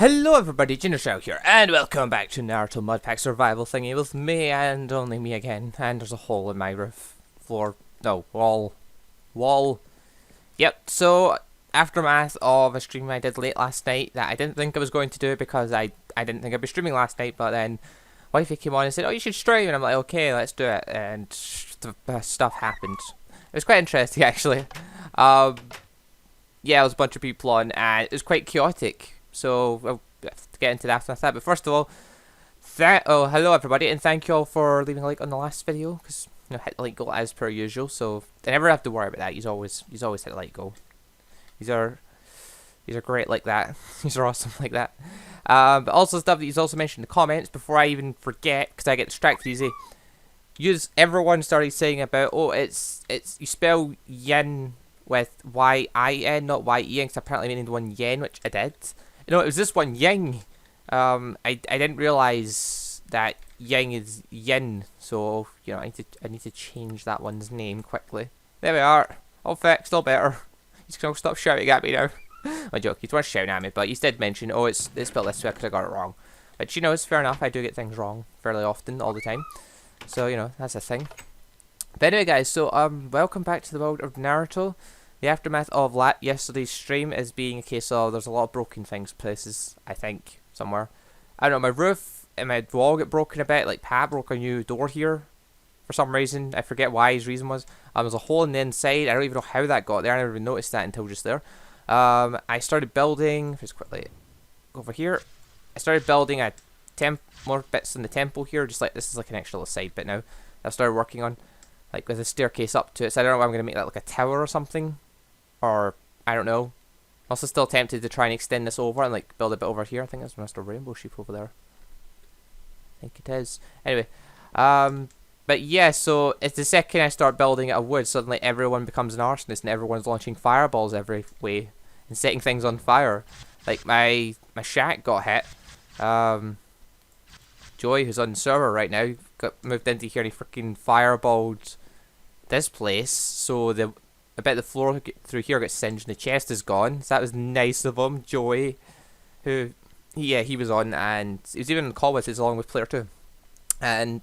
Hello everybody, Gingershadow here, and welcome back to Naruto Modpack Survival thingy with me and only me again. And there's a hole in my roof, floor, no, wall. Yep, so aftermath of a stream I did late last night that I didn't think I was going to do because I didn't think I'd be streaming last night, but then wifey came on and said, oh, you should stream, and I'm like, okay, let's do it, and stuff happened. It was quite interesting actually. Yeah, there was a bunch of people on, and it was quite chaotic. So I'll get into that after that. But first of all, hello everybody, and thank you all for leaving a like on the last video, because hit the like goal as per usual. So I never have to worry about that. You always hit the like goal. These are great like that. These are awesome like that. But also stuff that you also mentioned in the comments before I even forget, because I get distracted easy. Everyone started saying about it's you spell yin with Y-I-N, not Y-E-N, because apparently I named one yen, which I did. No, it was this one, Ying. I didn't realise that Ying is yin, so I need to change that one's name quickly. There we are, all fixed, all better. He's gonna stop shouting at me now. I'm joking, he was shouting at me, but he did mention, oh, it's spelled this way because I got it wrong. But it's fair enough. I do get things wrong fairly often, all the time. So that's a thing. But anyway, guys, so welcome back to the world of Naruto. The aftermath of yesterday's stream is being a case of there's a lot of broken places, I think, somewhere. I don't know, my roof and my wall got broken a bit, like Pat broke a new door here for some reason. I forget why his reason was. There's a hole in the inside, I don't even know how that got there, I never even noticed that until just there. I started building, just quickly, over here, I started building more bits in the temple here, just like, this is like an extra little side bit now, I've started working on, like with a staircase up to it, so I don't know if I'm going to make that like a tower or something. Or, I don't know. I'm also still tempted to try and extend this over and like build a bit over here. I think that's Mr. Rainbow Sheep over there. I think it is. Anyway, but yeah, so it's the second I start building out of wood, suddenly everyone becomes an arsonist and everyone's launching fireballs every way and setting things on fire. Like my shack got hit. Joy, who's on the server right now, got moved into here and he freaking fireballed this place, so I bet the floor through here got singed and the chest is gone. So that was nice of him, Joey, who, yeah, he was on, and he was even on the call with us along with Player 2. And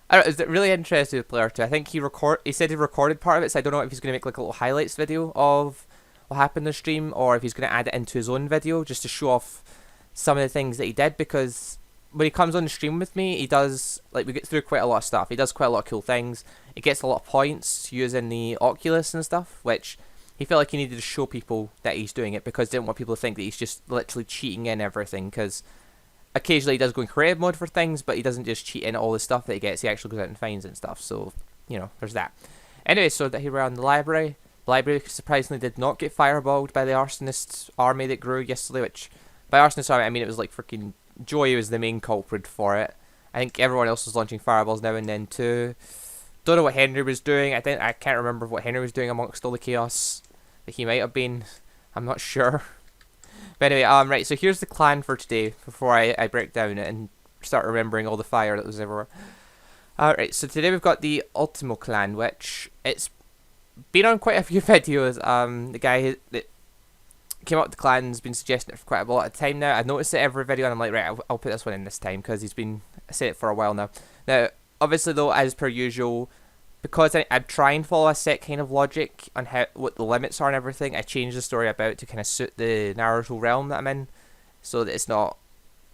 I don't know, it was really interesting with Player 2. I think he said he recorded part of it, so I don't know if he's going to make like a little highlights video of what happened in the stream, or if he's going to add it into his own video just to show off some of the things that he did, because when he comes on the stream with me, he does, like, we get through quite a lot of stuff. He does quite a lot of cool things. He gets a lot of points using the Oculus and stuff, which he felt like he needed to show people that he's doing it, because he didn't want people to think that he's just literally cheating in everything, because occasionally he does go in creative mode for things, but he doesn't just cheat in all the stuff that he gets. He actually goes out and finds and stuff, so, there's that. Anyway, so that here we're in the library. The library surprisingly did not get fireballed by the arsonist army that grew yesterday, which, by arsonist army, I mean it was like freaking Joey was the main culprit for it. I think everyone else was launching fireballs now and then too. Don't know what Henry was doing. I can't remember what Henry was doing amongst all the chaos that he might have been. I'm not sure. But anyway, right, so here's the clan for today before I break down it and start remembering all the fire that was everywhere. Alright, so today we've got the Ultimo clan, which it's been on quite a few videos. The guy that came up with the clan's been suggesting it for quite a lot of time now. I've noticed it every video and I'm like, right, I'll put this one in this time, because he's been saying it for a while now. Now, obviously though, as per usual, because I try and follow a set kind of logic on what the limits are and everything, I change the story about to kind of suit the Naruto realm that I'm in, so that it's not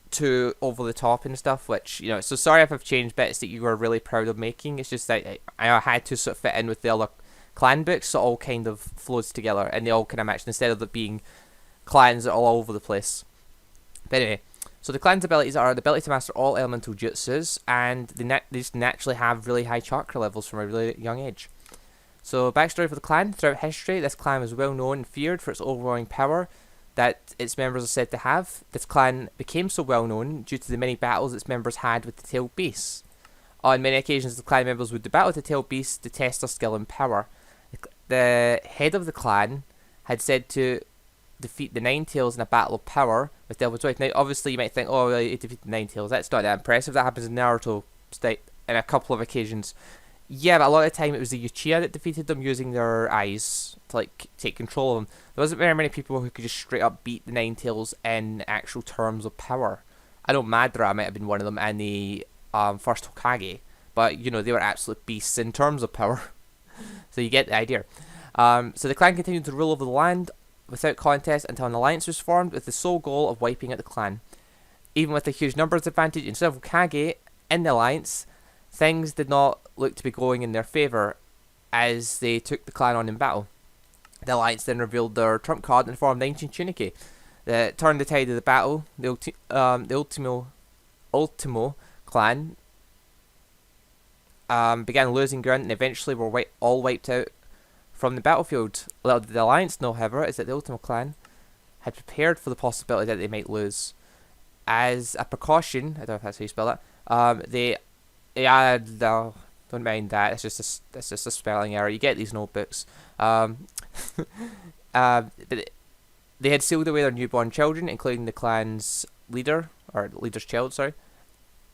too over the top and stuff, which, so sorry if I've changed bits that you were really proud of making. It's just that I had to sort of fit in with the other clan books, so it all kind of flows together and they all kind of match instead of it being clans that are all over the place. But anyway, so the clan's abilities are the ability to master all elemental jutsus, and they just naturally have really high chakra levels from a really young age. So backstory for the clan: throughout history, this clan was well known and feared for its overwhelming power that its members are said to have. This clan became so well known due to the many battles its members had with the tailed beasts. On many occasions, the clan members would battle with the tailed beasts to test their skill and power. The head of the clan had said to defeat the Nine Tails in a battle of power with Devil's Wife. Now, obviously, you might think, oh, he defeated the Nine Tails. That's not that impressive. That happens in Naruto state in a couple of occasions. Yeah, but a lot of the time it was the Uchiha that defeated them using their eyes to like take control of them. There wasn't very many people who could just straight up beat the Ninetales in actual terms of power. I know Madara might have been one of them and the first Hokage, but you know they were absolute beasts in terms of power. So you get the idea. So the clan continued to rule over the land without contest until an alliance was formed with the sole goal of wiping out the clan. Even with a huge numbers advantage and several Kage in the alliance, things did not look to be going in their favour as they took the clan on in battle. The alliance then revealed their trump card in the form of the ancient Tunicae that turned the tide of the battle. The Ultimo clan began losing ground and eventually were all wiped out from the battlefield. Little did the alliance know, however, is that the Ultimo clan had prepared for the possibility that they might lose. As a precaution, I don't know if that's how you spell it, don't mind that, it's just a spelling error. You get these notebooks. But they had sealed away their newborn children, including the clan's leader, or leader's child, sorry.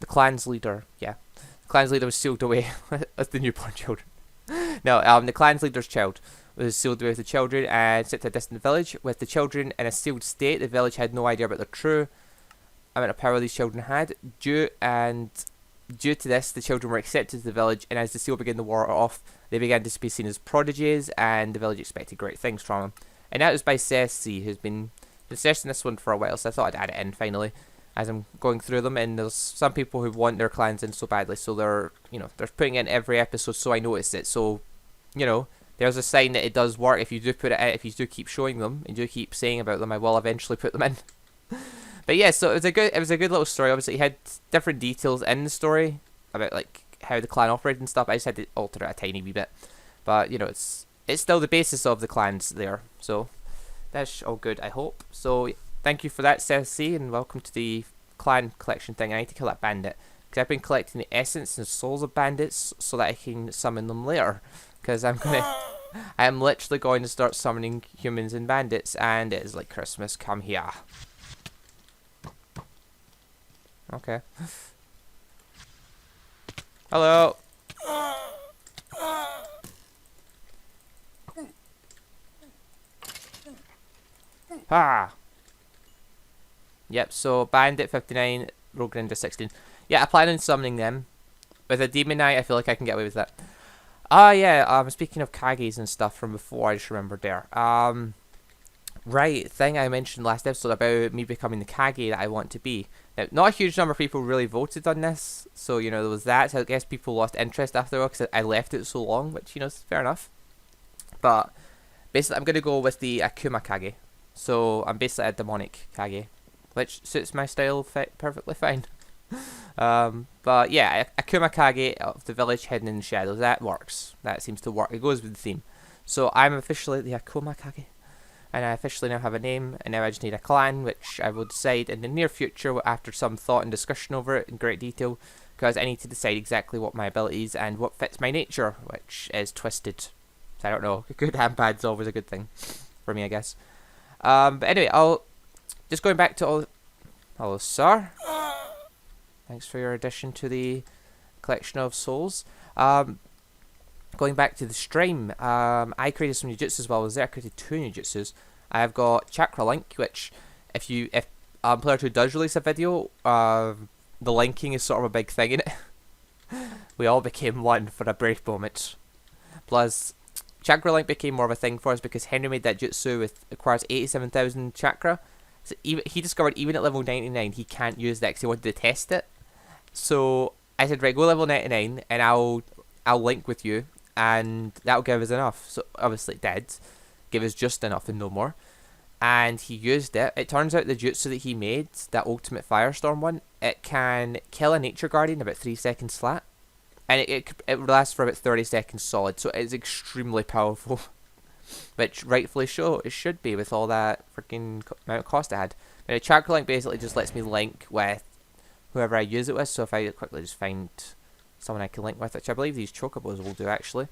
The clan's leader, yeah. The clan's leader was sealed away with the newborn children. No, the clan's leader's child was sealed away with the children and sent to a distant village. With the children in a sealed state, the village had no idea about the true amount of power these children had. Due to this, the children were accepted to the village, and as the seal began to wear off, they began to be seen as prodigies, and the village expected great things from them. And that was by CSC, who's been suggesting this one for a while, so I thought I'd add it in finally as I'm going through them. And there's some people who want their clans in so badly, so they're putting it in every episode, so I noticed it. So, there's a sign that it does work. If you do put it out, if you do keep showing them and do keep saying about them, I will eventually put them in. But yeah, so it was a good little story. Obviously, it had different details in the story about like how the clan operated and stuff. I just had to alter it a tiny wee bit, but it's still the basis of the clans there. So that's all good, I hope. So thank you for that, CSC, and welcome to the clan collection thing. I need to kill that bandit because I've been collecting the essence and souls of bandits so that I can summon them later. Because I am literally going to start summoning humans and bandits, and it is like Christmas. Come here. Okay. Hello. Ha. Yep, so Bandit 59, Rogue Ninja 16. Yeah, I plan on summoning them. With a Demon Knight, I feel like I can get away with that. Yeah, speaking of Kages and stuff from before, I just remembered there. Right, thing I mentioned last episode about me becoming the Kage that I want to be. Now, not a huge number of people really voted on this, so, there was that. So I guess people lost interest after a while because I left it so long, which, is fair enough. But, basically, I'm going to go with the Akuma Kage. So, I'm basically a demonic Kage, which suits my style perfectly fine. But, yeah, Akuma Kage of the village hidden in the shadows. That works. That seems to work. It goes with the theme. So, I'm officially the Akuma Kage. And I officially now have a name, and now I just need a clan, which I will decide in the near future after some thought and discussion over it in great detail, because I need to decide exactly what my abilities and what fits my nature, which is twisted. So I don't know, good and bad's always a good thing for me, I guess. But anyway, I'll just going back to hello, sir. Thanks for your addition to the collection of souls. Going back to the stream, I created some new jutsus while I was there. I created 2 new jutsus. I've got Chakra Link, which if Player 2 does release a video, the linking is sort of a big thing in it. We all became one for a brief moment. Plus, Chakra Link became more of a thing for us because Henry made that jutsu requires 87,000 chakra. So he discovered even at level 99 he can't use that because he wanted to test it. So I said, right, go level 99 and I'll link with you. And that'll give us enough. So obviously it did give us just enough and no more, and he used it. It turns out the jutsu that he made, that ultimate firestorm one, it can kill a nature guardian about 3 seconds flat, and it lasts for about 30 seconds solid, so it's extremely powerful. Which rightfully so it should be with all that freaking amount of cost it had. Now, Chakra Link basically just lets me link with whoever I use it with. So if I quickly just find someone I can link with, which I believe these chocobos will do actually.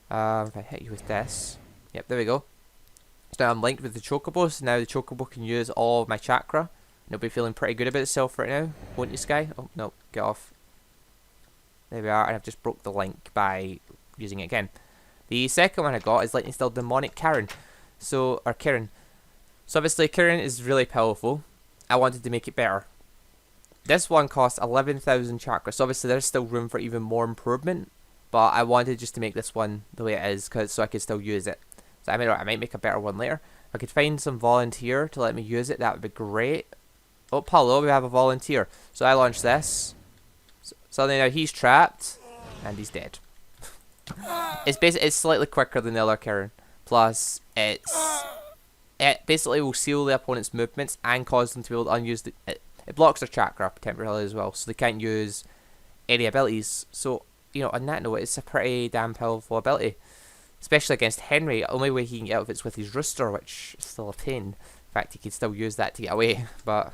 If I hit you with this, yep, there we go. So now I'm linked with the chocobos. Now the chocobo can use all of my chakra. And it'll be feeling pretty good about itself right now, won't you, Sky? Oh no, get off. There we are, and I've just broke the link by using it again. The second one I got is Lightning Still Demonic Karen. So obviously Karen is really powerful. I wanted to make it better. This one costs 11,000 chakras, so obviously there's still room for even more improvement. But I wanted just to make this one the way it is, so I could still use it. So I might make a better one later. If I could find some volunteer to let me use it, that would be great. Oh, hello, we have a volunteer. So I launched this. Suddenly now he's trapped, and he's dead. It's slightly quicker than the other Karen. Plus, it basically will seal the opponent's movements and cause them to be able to unuse it blocks their chakra temporarily as well, so they can't use any abilities. So, on that note, it's a pretty damn powerful ability. Especially against Henry. The only way he can get out of it's with his rooster, which is still a pain. In fact, he can still use that to get away. But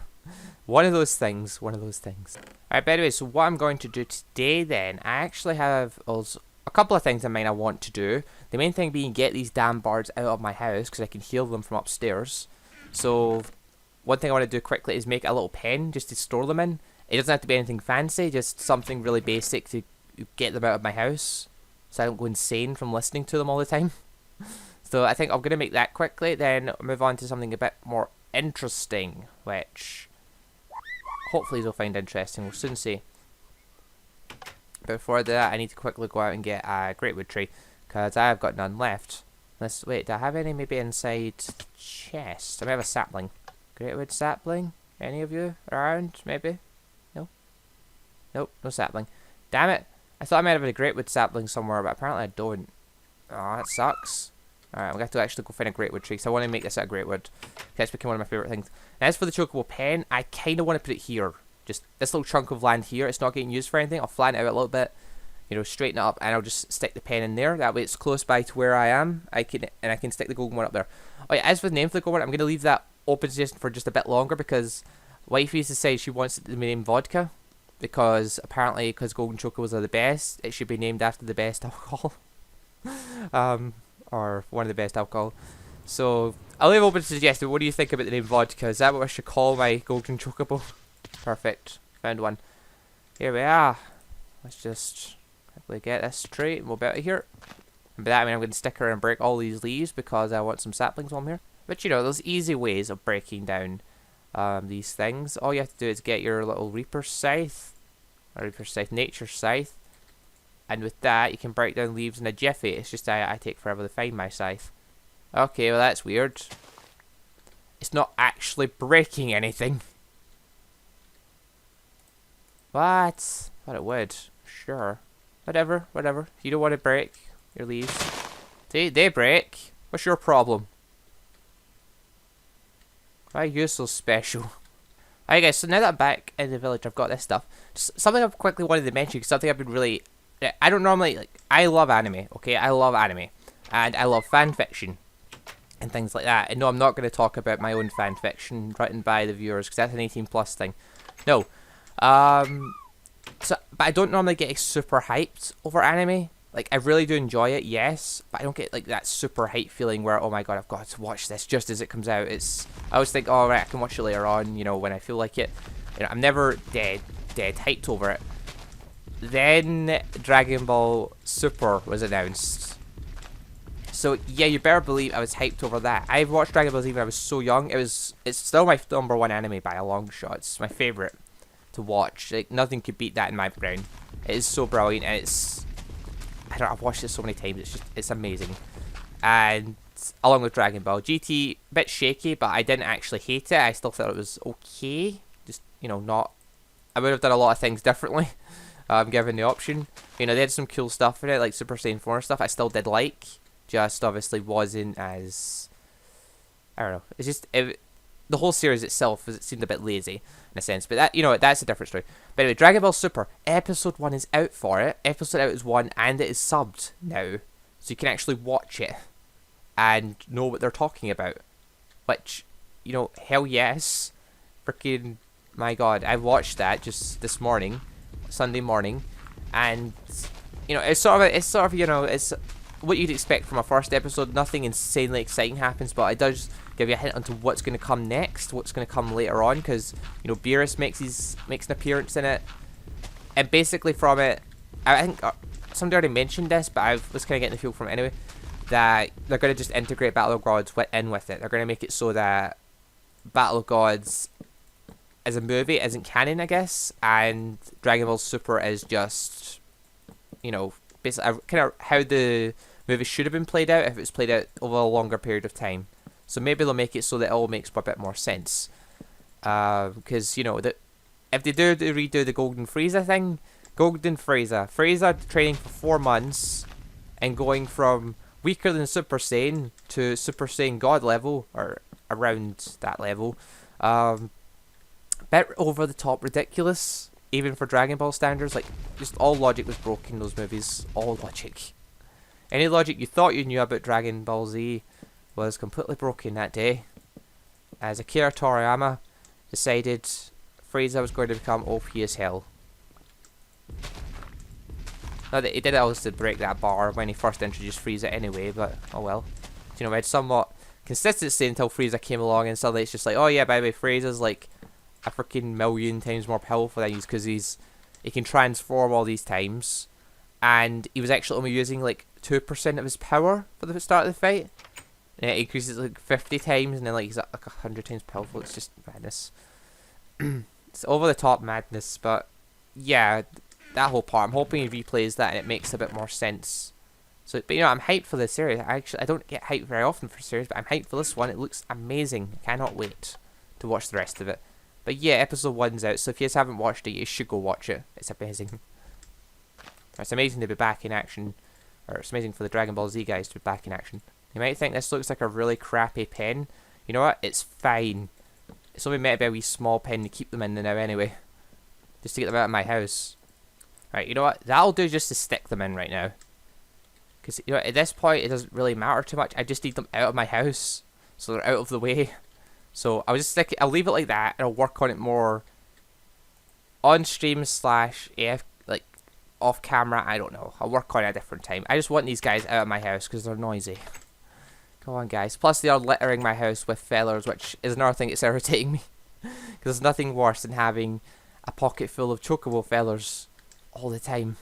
one of those things. Alright, by the way, so what I'm going to do today then, I actually have also a couple of things in mind I want to do. The main thing being get these damn birds out of my house, because I can heal them from upstairs. So one thing I want to do quickly is make a little pen just to store them in. It doesn't have to be anything fancy, just something really basic to get them out of my house, so I don't go insane from listening to them all the time. So I think I'm going to make that quickly, then move on to something a bit more interesting, which hopefully you'll find interesting, we'll soon see. But before that, I need to quickly go out and get a greatwood tree, because I have got none left. Wait, do I have any maybe inside the chest? I may have a sapling. Greatwood sapling? Any of you around, maybe? No? Nope, no sapling. Damn it! I thought I might have a greatwood sapling somewhere, but apparently I don't. Oh, that sucks. Alright, I'm going to have to actually go find a greatwood tree, so I want to make this out of greatwood. That's become one of my favourite things. Now, as for the chocobo pen, I kind of want to put it here. Just this little chunk of land here. It's not getting used for anything. I'll flatten it out a little bit, straighten it up, and I'll just stick the pen in there. That way it's close by to where I am. I can stick the golden one up there. Oh yeah, as for the name for the golden one, I'm going to leave that open suggestion for just a bit longer, because wifey used to say she wants it to be named vodka, because apparently because golden chocobos are the best, it should be named after the best alcohol. Or one of the best alcohol. So I'll leave open to suggestion. What do you think about the name vodka? Is that what I should call my golden chocobo? Perfect. Found one. Here we are. Let's just quickly get this straight and we'll be out of here. And by that I mean I'm going to stick around and break all these leaves because I want some saplings on here. But there's easy ways of breaking down these things. All you have to do is get your little Reaper Scythe. Or Reaper Scythe, Nature Scythe. And with that you can break down leaves in a jiffy. It's just I take forever to find my scythe. Okay, well that's weird. It's not actually breaking anything. What? Thought it would. Sure. Whatever. You don't want to break your leaves. They break. What's your problem? Why are you so special? Alright guys, so now that I'm back in the village, I've got this stuff. Just something I've quickly wanted to mention, because something I've been really... I don't normally... I love anime, okay? I love anime. And I love fan fiction. And things like that. And no, I'm not going to talk about my own fan fiction written by the viewers, because that's an 18+ thing. No. But I don't normally get super hyped over anime. Like, I really do enjoy it, yes, but I don't get like that super hype feeling where, oh my god, I've got to watch this just as it comes out. I always think, oh right, I can watch it later on, when I feel like it. I'm never dead hyped over it. Then Dragon Ball Super was announced. So yeah, you better believe I was hyped over that. I've watched Dragon Ball Z when I was so young. It's still my #1 anime by a long shot. It's my favourite to watch. Like, nothing could beat that in my brain. It is so brilliant, and I've watched it so many times. It's amazing. And along with Dragon Ball GT, a bit shaky, but I didn't actually hate it. I still thought it was okay. Just not. I would have done a lot of things differently, given the option. They had some cool stuff in it, like Super Saiyan 4 stuff. I still did like. Just obviously wasn't as. I don't know. It's just the whole series itself seemed a bit lazy in a sense, but that that's a different story. But anyway, Dragon Ball Super episode 1 is out for it. Episode out is 1, and it is subbed now, so you can actually watch it and know what they're talking about. Which, hell yes, freaking my god, I watched that just this morning, Sunday morning, and it's sort of it's what you'd expect from a first episode. Nothing insanely exciting happens, but it does give you a hint onto what's going to come next, what's going to come later on, because Beerus makes an appearance in it, and basically from it, I think somebody already mentioned this, but I was kind of getting the feel from it anyway, that they're going to just integrate Battle of Gods in with it. They're going to make it so that Battle of Gods as a movie isn't canon, I guess, and Dragon Ball Super is just, you know, basically kind of how the movie should have been played out if it was played out over a longer period of time. So maybe they'll make it so that it all makes a bit more sense. Because, you know, if they do redo the Golden Frieza thing, Frieza training for 4 months and going from weaker than Super Saiyan to Super Saiyan God level, or around that level, bit over the top ridiculous, even for Dragon Ball standards. Like, just all logic was broken in those movies. All logic. Any logic you thought you knew about Dragon Ball Z was completely broken that day, as Akira Toriyama decided Frieza was going to become OP as hell. Not that he did also break that bar when he first introduced Frieza anyway, but oh well. You know, we had somewhat consistency until Frieza came along, and suddenly it's just like, oh yeah, by the way, Frieza's like a freaking million times more powerful than because he can transform all these times, and he was actually only using like 2% of his power for the start of the fight. And it increases like 50 times, and then like he's like 100 times powerful. It's just madness. It's over the top madness, but yeah, that whole part, I'm hoping he replays that and it makes a bit more sense. So, but you know, I'm hyped for this series. I don't get hyped very often for series, but I'm hyped for this one. It looks amazing. I cannot wait to watch the rest of it. But yeah, episode 1's out, so if you guys haven't watched it, you should go watch it. It's amazing. It's amazing to be back in action, or it's amazing for the Dragon Ball Z guys to be back in action. You might think this looks like a really crappy pen. You know what? It's fine. It's only meant to be a wee small pen to keep them in now anyway. Just to get them out of my house. Right, you know what? That'll do just to stick them in right now. Because, you know, at this point, it doesn't really matter too much. I just need them out of my house, so they're out of the way. So I'll just stick it. I'll leave it like that, and I'll work on it more on stream / AF, like off camera. I don't know. I'll work on it at a different time. I just want these guys out of my house because they're noisy. Come on, guys. Plus, they are littering my house with feathers, which is another thing that's irritating me. Because there's nothing worse than having a pocket full of chocobo feathers all the time.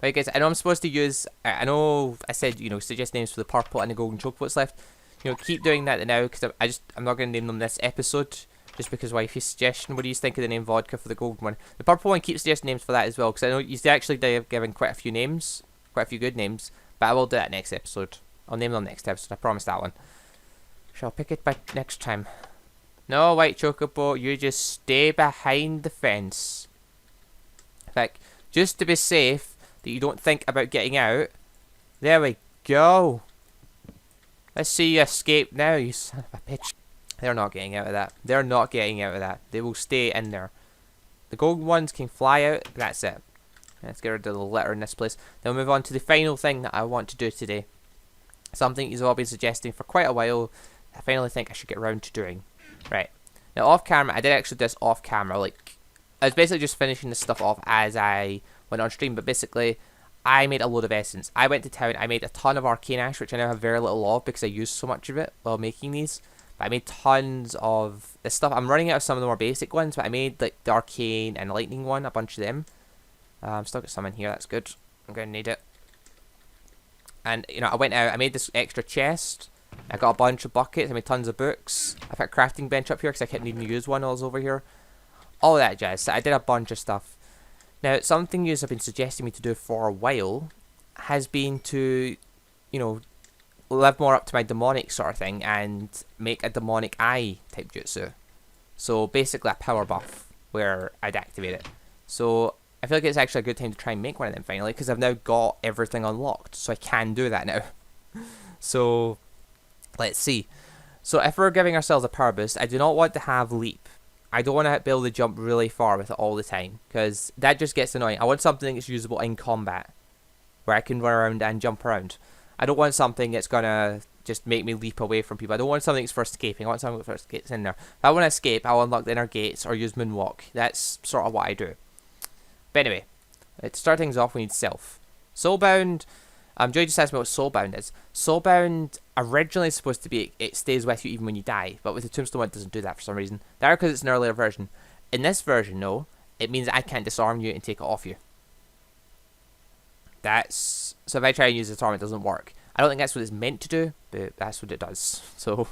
Right, guys, I know I'm supposed to use, I know I said, you know, suggest names for the purple and the golden chocobo's left. You know, keep doing that now, because I'm not going to name them this episode, just because wifey's suggestion. What do you think of the name vodka for the golden one? The purple one, keep suggesting names for that as well, because I know you actually have given quite a few names, quite a few good names, but I will do that next episode. I'll name them next episode, I promise that one. Shall pick it by next time. No, white chocobo, you just stay behind the fence. In fact, just to be safe, that you don't think about getting out. There we go. Let's see you escape now, you son of a bitch. They're not getting out of that. They're not getting out of that. They will stay in there. The golden ones can fly out. That's it. Let's get rid of the litter in this place. Then we'll move on to the final thing that I want to do today. Something you've all been suggesting for quite a while. I finally think I should get around to doing. Right. Now off camera, I did actually do this off camera. Like, I was basically just finishing this stuff off as I went on stream. But basically, I made a load of essence. I went to town. I made a ton of arcane ash, which I now have very little of because I used so much of it while making these. But I made tons of this stuff. I'm running out of some of the more basic ones, but I made like the arcane and lightning one, a bunch of them. Still got some in here. That's good. I'm going to need it. And, you know, I went out, I made this extra chest. I got a bunch of buckets, I made tons of books. I've got a crafting bench up here because I kept needing to use one while I was over here. All that jazz. So I did a bunch of stuff. Now, something you have been suggesting me to do for a while has been to, you know, live more up to my demonic sort of thing and make a demonic eye type jutsu. So basically a power buff where I'd activate it. So I feel like it's actually a good time to try and make one of them finally, because I've now got everything unlocked, so I can do that now. So, let's see. So if we're giving ourselves a power boost, I do not want to have leap. I don't want to be able to jump really far with it all the time, because that just gets annoying. I want something that's usable in combat, where I can run around and jump around. I don't want something that's going to just make me leap away from people. I don't want something that's for escaping. I want something that gets in there. If I want to escape, I'll unlock the inner gates or use moonwalk. That's sort of what I do. But anyway, to start things off, we need self. Soulbound, Joy just asked me what Soulbound is. Soulbound originally is supposed to be, it stays with you even when you die, but with the Tombstone one it doesn't do that for some reason. That's because it's an earlier version. In this version, no, it means I can't disarm you and take it off you. that's... So if I try and use the torrent, it doesn't work. I don't think that's what it's meant to do, but that's what it does. So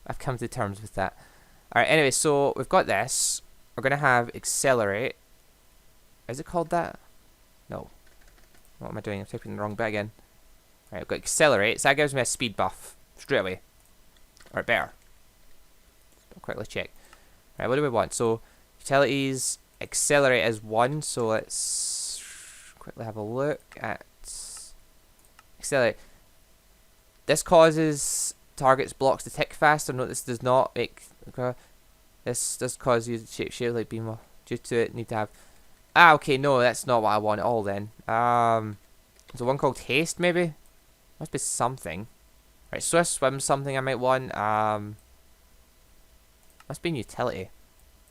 I've come to terms with that. Alright, anyway, so we've got this. We're going to have accelerate. Is it called that? No. What am I doing? I'm typing the wrong bit again. Alright, I've got accelerate. So that gives me a speed buff straight away. Alright, better. I'll quickly check. Alright, what do we want? So utilities, accelerate is 1. So let's quickly have a look at accelerate. This causes targets blocks to tick faster. Note this does not make... This does cause you to shape like beam due to it. Need to have... Ah, okay, no, that's not what I want at all then. So one called haste, maybe? Must be something. Right, swift swim, something I might want. Must be in utility.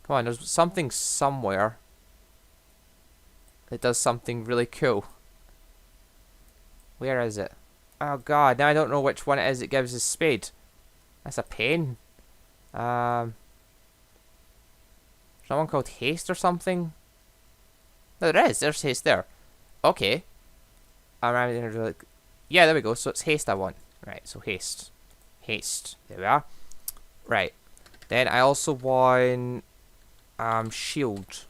Come on, there's something somewhere that does something really cool. Where is it? Oh god, now I don't know which one it is that gives us speed. That's a pain. Someone called haste or something? No, there is. There's haste there. Okay. Yeah, there we go. So it's haste I want. Right, so haste. Haste. There we are. Right. Then I also want shield.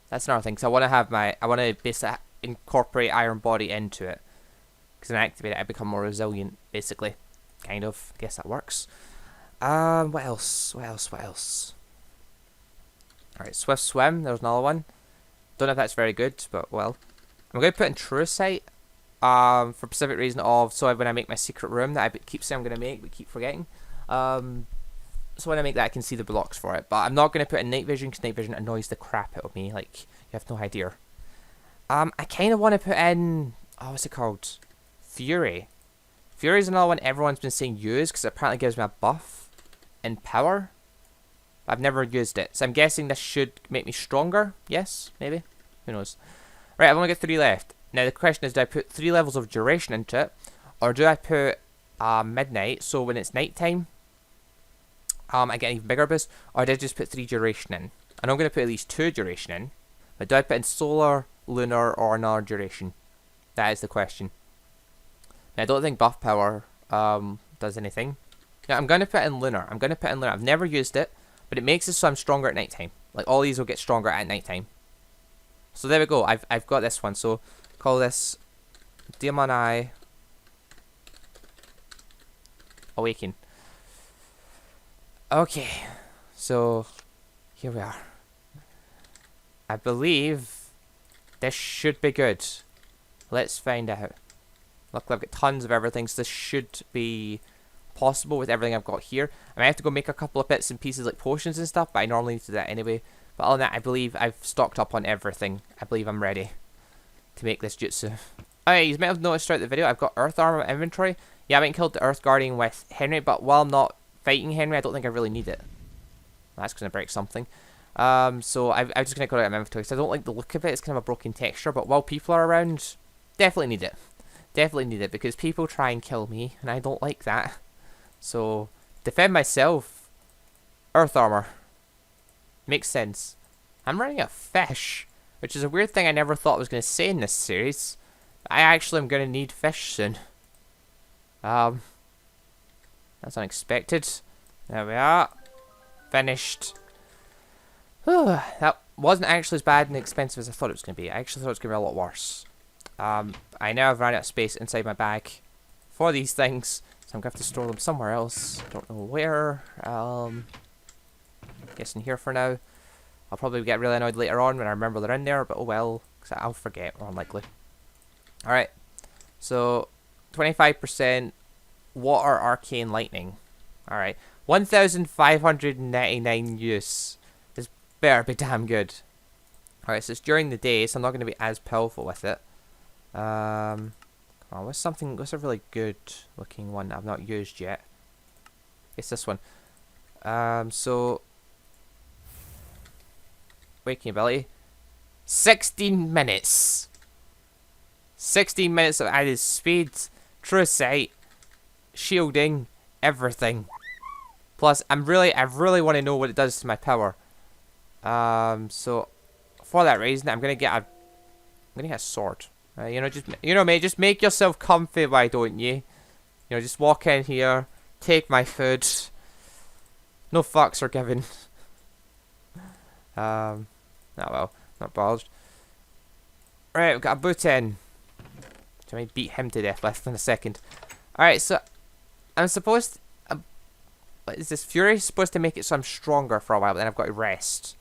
That's another thing. So I want to have I want to basically incorporate Iron Body into it. Because when I activate it, I become more resilient, basically. Kind of. Guess that works. What else? What else? What else? Alright, Swift Swim. There's another one. Don't know if that's very good, but well. I'm going to put in True Sight. For specific reason of, so when I make my secret room that I keep saying I'm going to make, but keep forgetting. So when I make that, I can see the blocks for it. But I'm not going to put in Night Vision, because Night Vision annoys the crap out of me. Like, you have no idea. I kind of want to put in, oh, what's it called? Fury. Fury is another one everyone's been saying use, because it apparently gives me a buff in power. I've never used it, so I'm guessing this should make me stronger. Yes, maybe. Who knows? Right, I've only got 3 left. Now the question is, do I put 3 levels of duration into it, or do I put midnight, so when it's nighttime, I get an even bigger boost, or do I just put 3 duration in? And I'm going to put at least 2 duration in, but do I put in solar, lunar, or another duration? That is the question. Now I don't think buff power does anything. Now I'm going to put in lunar. I've never used it, but it makes it so I'm stronger at nighttime. Like all these will get stronger at nighttime. So there we go. I've got this one. So call this Demon Eye Awaken. Okay, so here we are. I believe this should be good. Let's find out. Luckily I've got tons of everything, so this should be possible with everything I've got here. I might have to go make a couple of bits and pieces like potions and stuff, but I normally need to do that anyway. But other than that, I believe I've stocked up on everything. I believe I'm ready to make this jutsu. Alright, you might have noticed throughout the video, I've got Earth Armor inventory. Yeah, I went and killed the Earth Guardian with Henry, but while I'm not fighting Henry, I don't think I really need it. That's going to break something. So I'm just going to go out of my inventory, because I don't like the look of it. It's kind of a broken texture, but while people are around, definitely need it. Definitely need it, because people try and kill me, and I don't like that. So, defend myself. Earth Armor. Makes sense. I'm running a fish, which is a weird thing I never thought I was going to say in this series. I actually am going to need fish soon. That's unexpected. There we are. Finished. Whew, that wasn't actually as bad and expensive as I thought it was going to be. I actually thought it was going to be a lot worse. I now have run out of space inside my bag for these things, so I'm going to have to store them somewhere else. Don't know where. Guess in here for now. I'll probably get really annoyed later on when I remember they're in there, but oh well, because I'll forget, more unlikely. Alright, so 25% water arcane lightning. Alright, 1,599 use. This better be damn good. Alright, so it's during the day, so I'm not going to be as powerful with it. Come on, what's a really good looking one that I've not used yet? It's this one. So waking ability. 16 minutes. 16 minutes of added speed, true sight, shielding, everything. Plus, I really want to know what it does to my power. So for that reason, I'm gonna gonna get a sword. You know, mate, just make yourself comfy, why don't you? You know, just walk in here, take my food. No fucks are given. Oh well, not bothered. Right, we've got a boot in. I might beat him to death less than a second. Alright, so I'm supposed to, what is this? Fury supposed to make it so I'm stronger for a while, but then I've got to rest.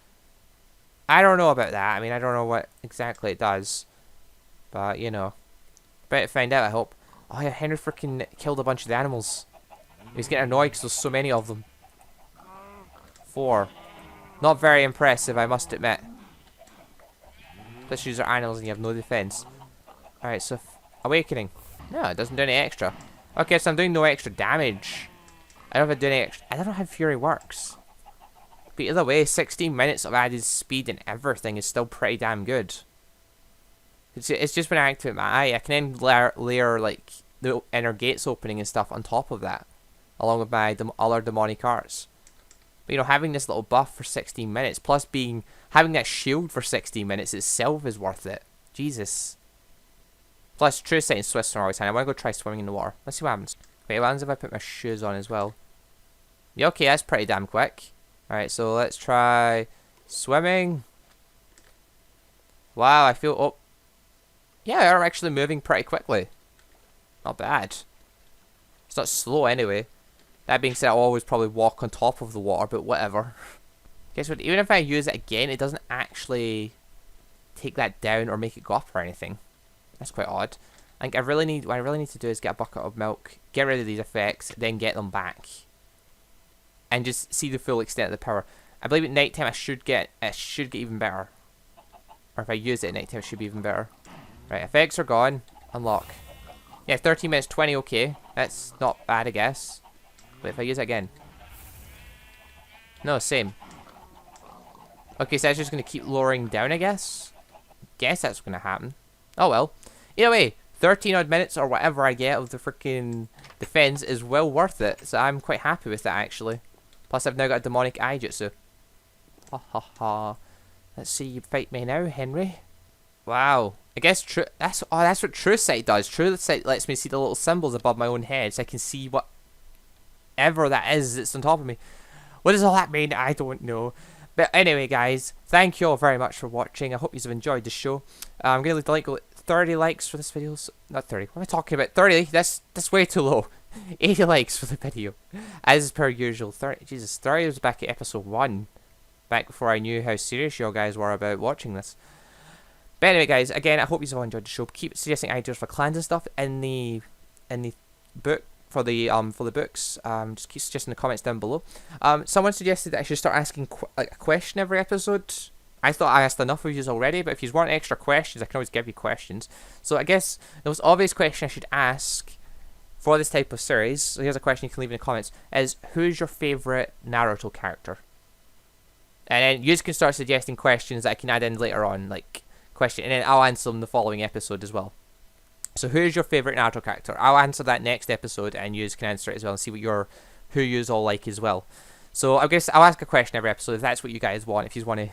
I don't know about that. I mean, I don't know what exactly it does. But, you know. Better find out, I hope. Oh yeah, Henry freaking killed a bunch of the animals. He's getting annoyed because there's so many of them. 4. Not very impressive, I must admit. Let's use our animals and you have no defense. Alright, so Awakening. No, it doesn't do any extra. Okay, so I'm doing no extra damage. I don't know if I do any extra. I don't know how Fury works. But either way, 16 minutes of added speed and everything is still pretty damn good. It's just when I activate my eye, I can then layer like the inner gates opening and stuff on top of that, along with my other demonic arts. But, you know, having this little buff for 16 minutes, plus having that shield for 16 minutes itself is worth it. Jesus. Plus, true sight and Swiss are always handy. I want to go try swimming in the water. Let's see what happens. Wait, what happens if I put my shoes on as well? Yeah, okay, that's pretty damn quick. Alright, so let's try swimming. Wow, I feel... Oh. Yeah, they're actually moving pretty quickly. Not bad. It's not slow anyway. That being said, I'll always probably walk on top of the water, but whatever. Guess what? Even if I use it again, it doesn't actually take that down or make it go up or anything. That's quite odd. I think what I really need to do is get a bucket of milk, get rid of these effects, then get them back. And just see the full extent of the power. I believe at night time it should get even better. Or if I use it at night time, it should be even better. Right, effects are gone. Unlock. Yeah, 13 minutes 20, okay. That's not bad, I guess. But if I use it again. No, same. Okay, so that's just going to keep lowering down, I guess. Guess that's going to happen. Oh well. Either way, 13 odd minutes or whatever I get of the freaking defense is well worth it. So I'm quite happy with that, actually. Plus, I've now got a demonic eye jutsu. Ha ha ha. Let's see you fight me now, Henry. Wow. I guess that's what True Sight does. True Sight lets me see the little symbols above my own head, so I can see whatever that is that's on top of me. What does all that mean? I don't know. But anyway, guys, thank you all very much for watching. I hope you have enjoyed the show. I'm going to leave the link 30 likes for this video. So, not 30. What am I talking about? 30? That's way too low. 80 likes for the video. As per usual. 30. Jesus, 30 was back at episode 1. Back before I knew how serious you guys were about watching this. But anyway, guys, again, I hope you all enjoyed the show. Keep suggesting ideas for clans and stuff in the book for the books. Just keep suggesting the comments down below. Someone suggested that I should start asking like a question every episode. I thought I asked enough of you already, but if you want extra questions, I can always give you questions. So I guess the most obvious question I should ask for this type of series, so here's a question you can leave in the comments, is who's your favourite Naruto character? And then you can start suggesting questions that I can add in later on, like question, and then I'll answer them in the following episode as well. So who's your favourite Naruto character? I'll answer that next episode, and you can answer it as well and see who you all like as well. So I guess I'll ask a question every episode if that's what you guys want, if you want to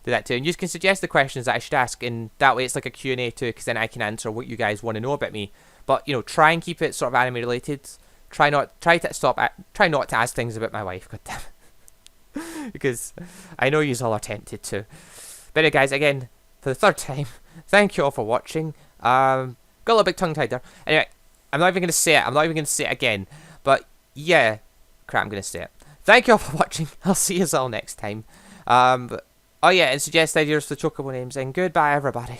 do that too. And you can suggest the questions that I should ask, and that way it's like a Q&A too, because then I can answer what you guys want to know about me. But, you know, try and keep it sort of anime related. Try not to ask things about my wife, goddammit. Because I know you all are tempted to. But anyway, guys, again, for the 3rd time, thank you all for watching. Got a little bit tongue-tied there. Anyway, I'm not even going to say it. I'm not even going to say it again. But, yeah. Crap, I'm going to say it. Thank you all for watching. I'll see you all next time. Oh yeah, and suggest ideas for chocobo names. And goodbye, everybody.